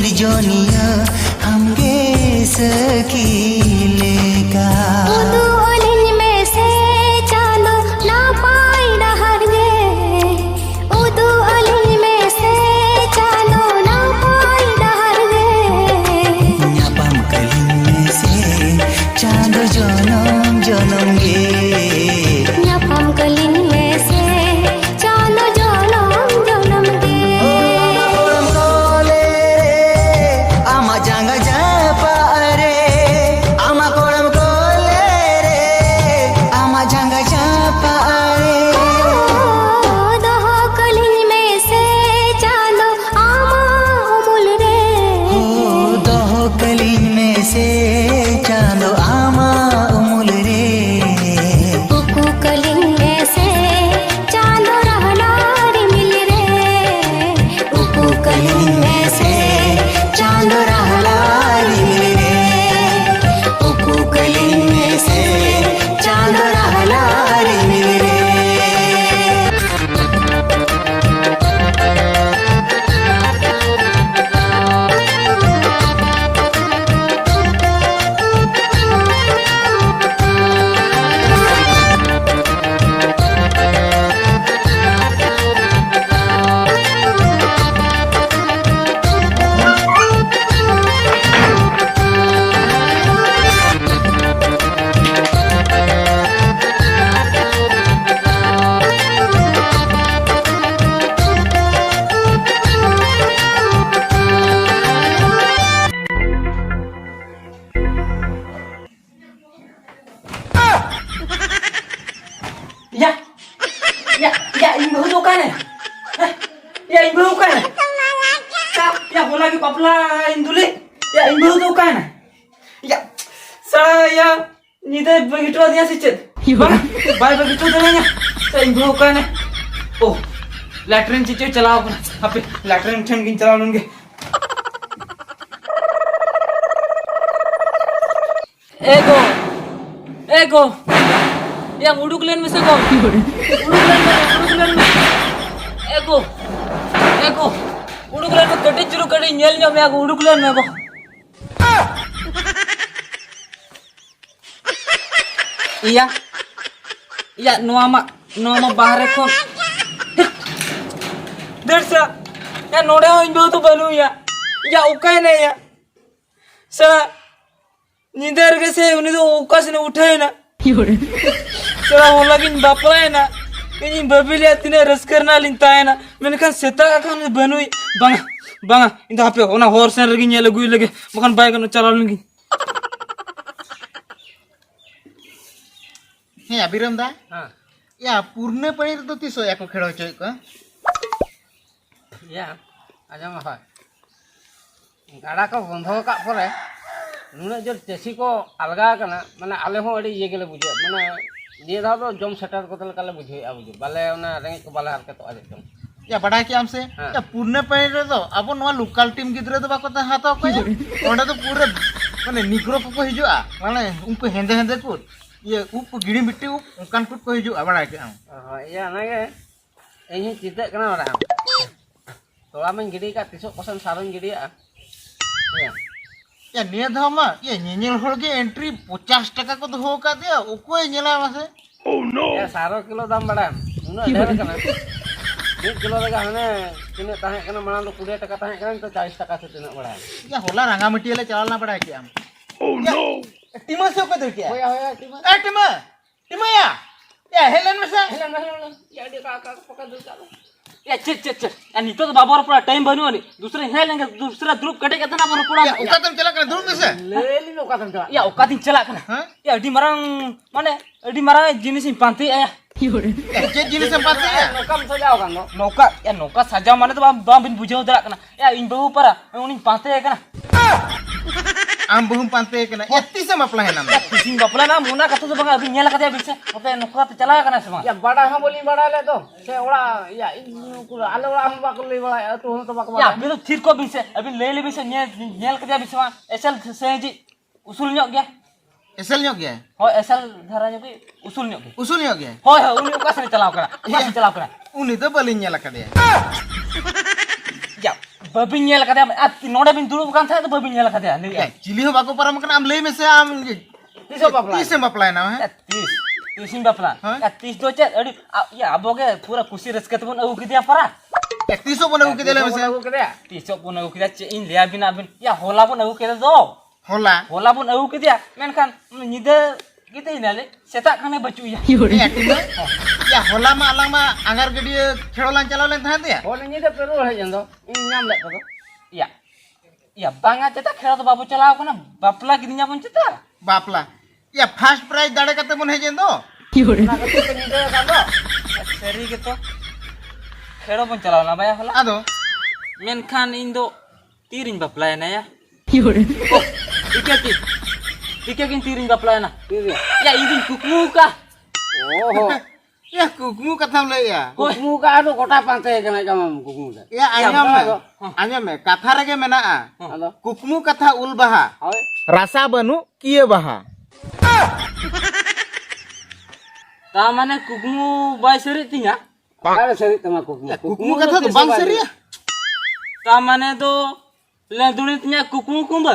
निर्जनिया हमगे सखी लेका Ya ibu tuh kan ya ibu kan ya bola lagi paplain dulu ya ibu tuh kan ya saya nyida begitu aja sih ced bye begitu deh saya ibu kan oh latrine चीज़ चलाओ अपना अबे latrine ठन किन चलाओ लूँगे एको या उड़ुक लेन में से को उड़ुक लेन में एको उड़ुक लेन में कटी चुरू कटी नेल जो मैं उड़ुक लेन में को iya nuama bahare ko dersa ya node ho indo to banu ya ukai ne ya sa निदर के से उन्हें तो उकास ने उठाए ना चला वो लगिन बापला है ना इन बबिल या तिने रस करना लिंता है ना मैंने कहा सेता का हम बनूई बांगा इन तो आपे होना हॉर्स ने लगी ये लगुई लगे मकान बाइक न चला लूँगी हे अभिराम दा या पूर्ण पणे तो तीसो या को खेळो चोय का या आजा मा गाड़ा को बंधो का परे नुना जो चेसी को अलगा कना माने आले हो अड़ी ये गेले बुझे माने ये धा तो जम सेटर को तल काले बुझे आ बुझे बाले ओना रेंगे को बाले हरके तो आजे जम या बड़ा की हमसे या पूर्ण पणे रे तो अब नवा लोकल टीम गिदरे तो बाको ता हातो को ओंडा तो पूरे माने निग्रो को हिजुआ माने उनको हेंदे हेंदे को ये उप गिड़ी मिट्टी उप उनकान को हिजुआ बड़ा के या नागे एही चिते कना बड़ा तोला मन गिड़ी का 300% सारन गिड़ी आ या निया धामा ये नेनेल होल के एंट्री 50 टका को हो का दिया ओको नेला मासे ओह नो या 12 किलो दाम बड़ा उना ढेर कना 1 किलो लगा हने तिने ताहे कना माना तो 20 टका ताहे कना तो 40 टका से तिने बड़ा या होला रंगा मिट्टीले चलाना पड़ा के हम ओह नो टीमा से को दे के होया टीमा या हेलन में से हेलन या दे का पका दे चलो या चेक या नीतो तो बाबा पूरा टाइम बनो नहीं दूसरे है लेंगे दूसरा ग्रुप कटे के तना बनो पूरा ओका तुम चला कर दूर में से ले ली ओका तुम चला या ओका दिन चला करना या अडी मरंग माने अडी मरंग जिनिस पांती आया जे जिनिस पांती है नौका में सजाओ का नौका सजाओ माने तो बा बिन बुझाओ दरा करना या इन बहु पर उनी पांते है करना आम बहुम पांते कना एत्ती से मपला है ना किसी बपला ना मुना कतो तो बंगा अभी नेला कते बिसे ओते नौका तो चला करना से या बड़ा हम बोली बड़ा ले तो से ओड़ा या आले ओड़ा हम बाक ले बड़ा तो तो बाक या अभी तो थिर को बिसे अभी ले ले बिसे नेल कते बिसे एसल से जी उसूल ᱧᱚᱜ गया एसल ᱧᱚᱜ गया हो एसल धारा ᱧᱚᱜ उसूल ᱧᱚᱜ गया हो उनी ओका से चलाव करा उनी तो बलिन नेला कदे या babin nyel kata noda bin dulu bukan saya tuh babin nyel kata चिली हो बाको पारम kan am lay mese am tiso bapla तीस में बपलाय ना है tisin bapla tis do chat adi ya aboge pura kusi reska tuh pun aku kita para 31 पन उ के देले मसे tiso pun aku kita in liya bin abin ya hola pun aku kita do होला pun aku kita menkan nyida kita ini ale setak kane bacu ya या होला मा along मा अंगार गडी खेळोलान चलावलेन था ते होला nyida peru he jando in nyam le to ya ya banga cetak खेळ तो बाबू चलाव kana bapla gidinya pun cetak बापला या फर्स्ट प्राइज दाड़े कते बन हेजेन दो ना कते nyida kan do seri gitu खेळ pun चलाव ना baya होला आदो menkan indo tiring bapla na ya Ika kin tiring bapla na ya ini kuku ka oh या कुकमु कथा ले या kuku ka ado kota pantai kana jama kuku ka या आञम में कथा रगे मेना कुकमु कथा उल बहा रासा बनु किए बहा ta mane kuku bai seri tinya Ada seri tama kuku. कुकमु कथा तो बांग सरिया ta mane do le dulit nya kuku kumba